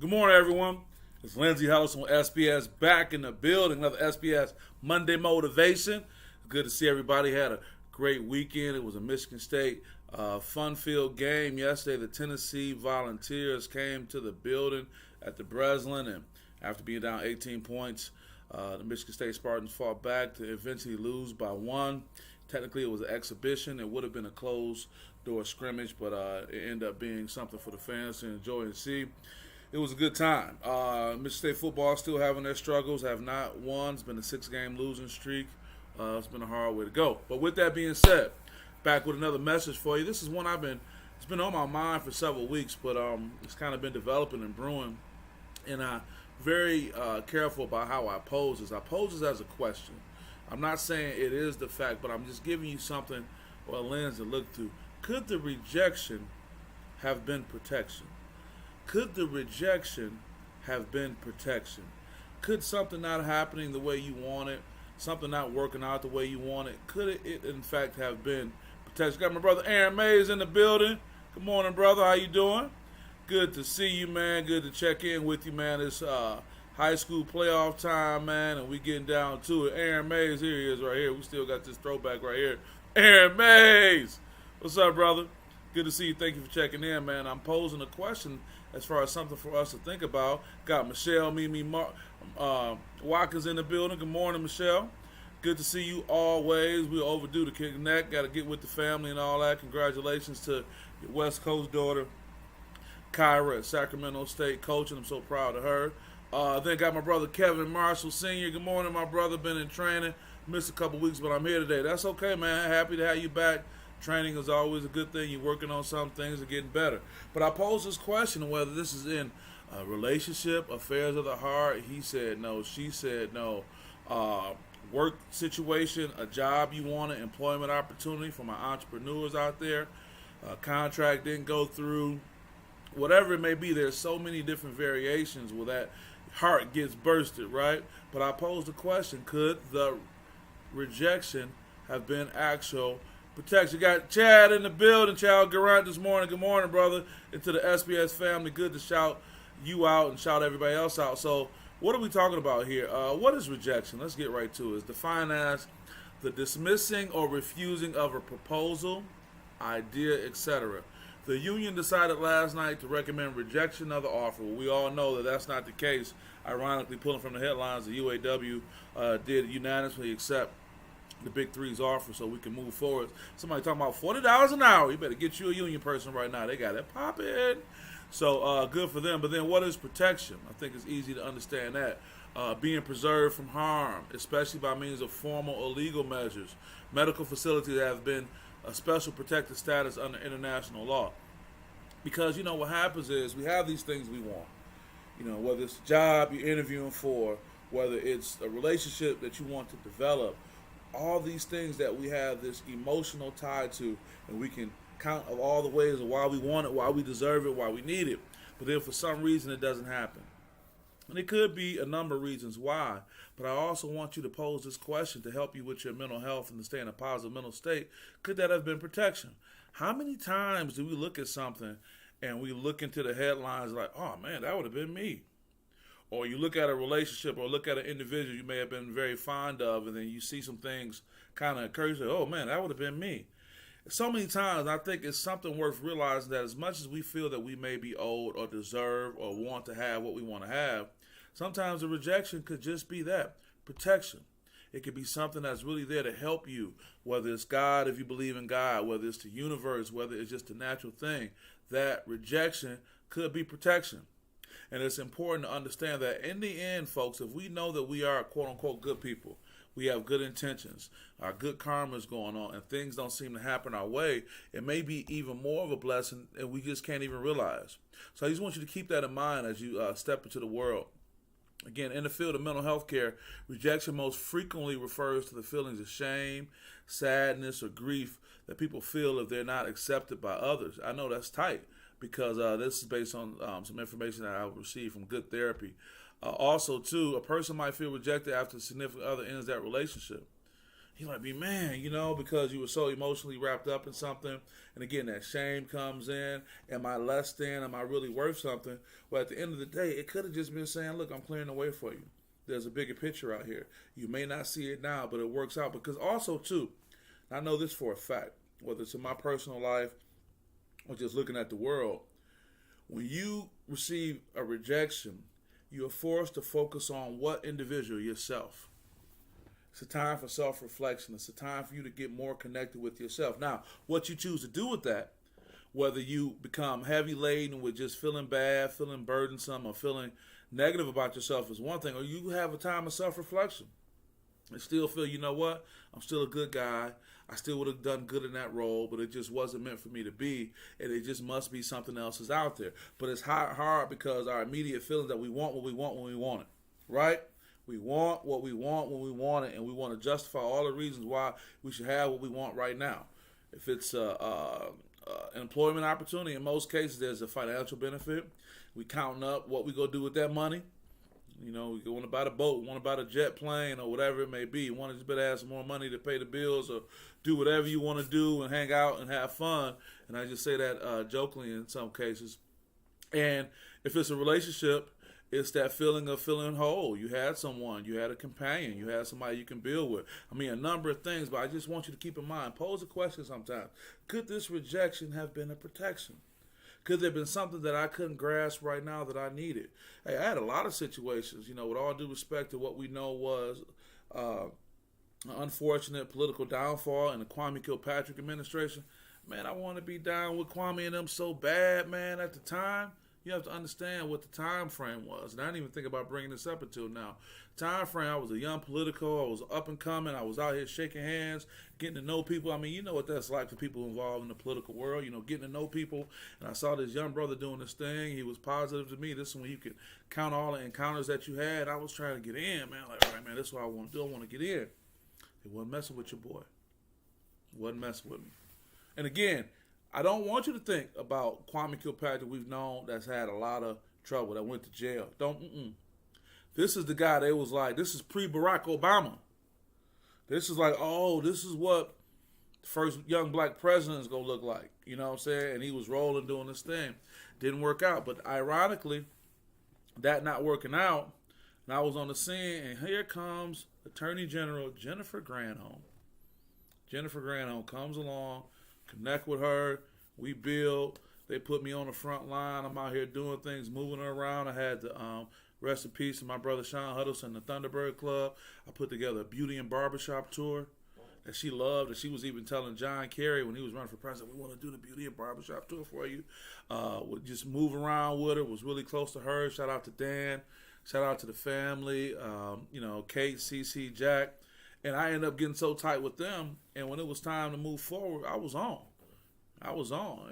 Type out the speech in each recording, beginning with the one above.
Good morning, everyone. It's Lindsey Hollis on SPS back in the building. Another SPS Monday Motivation. Good to see everybody. Had a great weekend. It was a Michigan State fun-filled game yesterday. The Tennessee Volunteers came to the building at the Breslin, and after being down 18 points, the Michigan State Spartans fought back to eventually lose by one. Technically, it was an exhibition. It would have been a closed-door scrimmage, but it ended up being something for the fans to enjoy and see. It was a good time. Michigan State football still having their struggles, have not won. It's been a 6-game losing streak. It's been a hard way to go. But with that being said, back with another message for you. This is one it's been on my mind for several weeks, but it's kind of been developing and brewing. And I'm very careful about how I pose this. I pose this as a question. I'm not saying it is the fact, but I'm just giving you something or a lens to look through. Could the rejection have been protection? Could the rejection have been protection? Could something not happening the way you want it, something not working out the way you want it, could it in fact have been protection? Got my brother Aaron Mays in the building. Good morning, brother. How you doing? Good to see you, man. Good to check in with you, man. It's high school playoff time, man, and we getting down to it. Aaron Mays, here he is right here. We still got this throwback right here. Aaron Mays! What's up, brother? Good to see you. Thank you for checking in, man. I'm posing a question as far as something for us to think about. Got Michelle, Mimi, Watkins in the building. Good morning, Michelle. Good to see you always. We're overdue to connect. Got to get with the family and all that. Congratulations to your West Coast daughter, Kyra at Sacramento State coaching. I'm so proud of her. Then got my brother Kevin Marshall Sr. Good morning, my brother. Been in training. Missed a couple weeks, but I'm here today. That's okay, man. Happy to have you back. Training is always a good thing. You're working on some things are getting better. But I pose this question whether this is in a relationship, affairs of the heart. He said no. She said no. Work situation, a job you wanted, employment opportunity for my entrepreneurs out there. Contract didn't go through. Whatever it may be, there's so many different variations where that heart gets bursted, right? But I pose the question, could the rejection have been actual protection? Got Chad in the building, Chad Garant this morning. Good morning, brother. Into the SPS family. Good to shout you out and shout everybody else out. So what are we talking about here? What is rejection? Let's get right to it. It's defined as the dismissing or refusing of a proposal, idea, etc. The union decided last night to recommend rejection of the offer. We all know that that's not the case. Ironically, pulling from the headlines, the UAW did unanimously accept the Big Three's offer so we can move forward. Somebody talking about $40 an hour. You better get you a union person right now. They got it popping. So good for them. But then what is protection? I think it's easy to understand that. Being preserved from harm, especially by means of formal or legal measures. Medical facilities have been a special protected status under international law. Because, you know, what happens is we have these things we want. You know, whether it's a job you're interviewing for, whether it's a relationship that you want to develop, all these things that we have this emotional tie to, and we can count of all the ways of why we want it, why we deserve it, why we need it. But then for some reason it doesn't happen. And it could be a number of reasons why, but I also want you to pose this question to help you with your mental health and to stay in a positive mental state. Could that have been protection? How many times do we look at something and we look into the headlines like, oh man, that would have been me? Or you look at a relationship or look at an individual you may have been very fond of, and then you see some things kind of occur, you say, oh man, that would have been me. So many times I think it's something worth realizing that as much as we feel that we may be owed or deserve or want to have what we want to have, sometimes the rejection could just be that, protection. It could be something that's really there to help you, whether it's God, if you believe in God, whether it's the universe, whether it's just a natural thing. That rejection could be protection. And it's important to understand that in the end, folks, if we know that we are quote-unquote good people, we have good intentions, our good karma is going on, and things don't seem to happen our way, it may be even more of a blessing and we just can't even realize. So I just want you to keep that in mind as you step into the world. Again, in the field of mental health care, rejection most frequently refers to the feelings of shame, sadness, or grief that people feel if they're not accepted by others. I know that's tight because this is based on some information that I received from Good Therapy. Also, too, a person might feel rejected after a significant other ends that relationship. You might be, man, because you were so emotionally wrapped up in something. And again, that shame comes in. Am I less than? Am I really worth something? Well, at the end of the day, it could have just been saying, look, I'm clearing the way for you. There's a bigger picture out here. You may not see it now, but it works out. Because also, too, I know this for a fact, whether it's in my personal life or just looking at the world, when you receive a rejection, you are forced to focus on what individual? Yourself. It's a time for self-reflection. It's a time for you to get more connected with yourself. Now, what you choose to do with that, whether you become heavy laden with just feeling bad, feeling burdensome, or feeling negative about yourself is one thing, or you have a time of self-reflection and still feel, you know what, I'm still a good guy. I still would have done good in that role, but it just wasn't meant for me to be, and it just must be something else is out there. But it's hard because our immediate feeling that we want what we want when we want it, right? We want what we want when we want it, and we want to justify all the reasons why we should have what we want right now. If it's an employment opportunity, in most cases, there's a financial benefit. We counting up what we go do with that money. We want to buy the boat, want to buy the jet plane, or whatever it may be. You want to just better have some more money to pay the bills or do whatever you want to do and hang out and have fun. And I just say that jokingly in some cases. And if it's a relationship, it's that feeling of feeling whole. You had someone, you had a companion, you had somebody you can build with. I mean, a number of things, but I just want you to keep in mind, pose a question sometimes. Could this rejection have been a protection? Could there have been something that I couldn't grasp right now that I needed? Hey, I had a lot of situations, with all due respect to what we know was an unfortunate political downfall in the Kwame Kilpatrick administration. Man, I want to be down with Kwame and them so bad, man, at the time. You have to understand what the time frame was. And I didn't even think about bringing this up until now. Time frame, I was a young political. I was up and coming. I was out here shaking hands, getting to know people. I mean, you know what that's like for people involved in the political world, getting to know people. And I saw this young brother doing this thing. He was positive to me. This is when you could count all the encounters that you had. I was trying to get in, man. Like, all right, man, this is what I want to do. I want to get in. It wasn't messing with your boy. It wasn't messing with me. And again, I don't want you to think about Kwame Kilpatrick we've known that's had a lot of trouble, that went to jail. This is the guy that was like, this is pre-Barack Obama. This is like, this is what the first young black president is going to look like. You know what I'm saying? And he was rolling doing this thing. Didn't work out. But ironically, that not working out, and I was on the scene, and here comes Attorney General Jennifer Granholm. Jennifer Granholm comes along, connect with her, we build. They put me on the front line. I'm out here doing things, moving her around. I had to rest in peace to my brother Sean Huddleston, the Thunderbird Club. I put together a beauty and barbershop tour that she loved. And she was even telling John Kerry when he was running for president, we want to do the beauty and barbershop tour for you. Would just move around with her, was really close to her. Shout out to Dan. Shout out to the family, Kate, CC, Jack. And I ended up getting so tight with them. And when it was time to move forward, I was on.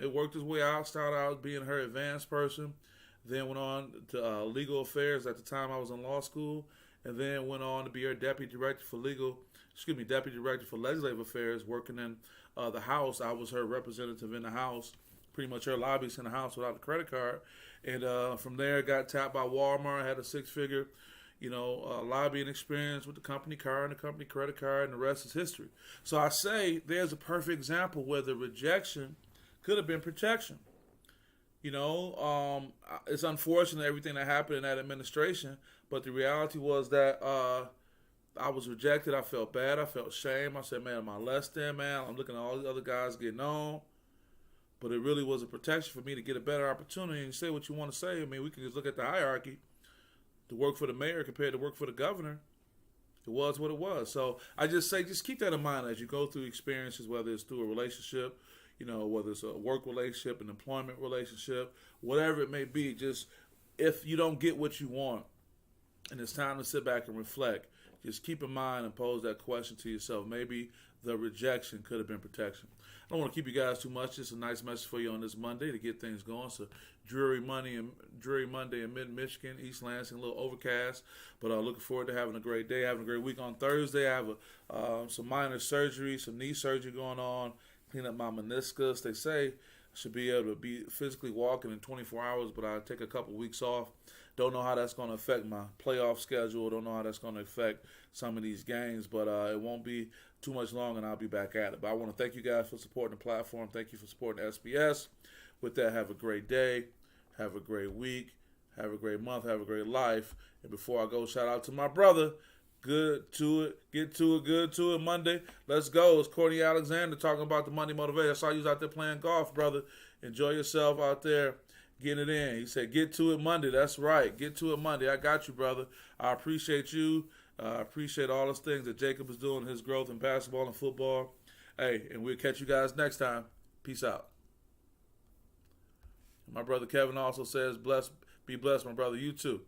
It worked its way out. Started out being her advanced person. Then went on to legal affairs. At the time, I was in law school. And then went on to be her deputy director for legislative affairs, working in the House. I was her representative in the House, pretty much her lobbyist in the House without the credit card. And from there, got tapped by Walmart. Had a six-figure lobbying experience with the company car and the company credit card, and the rest is history. So I say there's a perfect example where the rejection could have been protection. It's unfortunate everything that happened in that administration, but the reality was that I was rejected. I felt bad. I felt shame. I said, man, am I less than, man? I'm looking at all these other guys getting on. But it really was a protection for me to get a better opportunity and say what you want to say. I mean, we can just look at the hierarchy. To work for the mayor compared to work for the governor, it was what it was. So I just say, just keep that in mind as you go through experiences, whether it's through a relationship, whether it's a work relationship, an employment relationship, whatever it may be. Just if you don't get what you want and it's time to sit back and reflect, just keep in mind and pose that question to yourself. Maybe the rejection could have been protection. I don't want to keep you guys too much. Just a nice message for you on this Monday to get things going. So dreary Monday in mid-Michigan, East Lansing, a little overcast. But looking forward to having a great day, having a great week. On Thursday, I have some minor surgery, some knee surgery going on, clean up my meniscus. They say Should be able to be physically walking in 24 hours, but I take a couple weeks off. Don't know how that's going to affect my playoff schedule. Don't know how that's going to affect some of these games, but it won't be too much long, and I'll be back at it. But I want to thank you guys for supporting the platform. Thank you for supporting SPS. With that, have a great day. Have a great week. Have a great month. Have a great life. And before I go, shout out to my brother. Good to it. Get to it. Good to it. Monday. Let's go. It's Courtney Alexander talking about the Monday Motivation. I saw you was out there playing golf, brother. Enjoy yourself out there getting it in. He said, get to it Monday. That's right. Get to it Monday. I got you, brother. I appreciate you. I appreciate all those things that Jacob is doing, his growth in basketball and football. Hey, and we'll catch you guys next time. Peace out. My brother Kevin also says, be blessed, my brother. You too.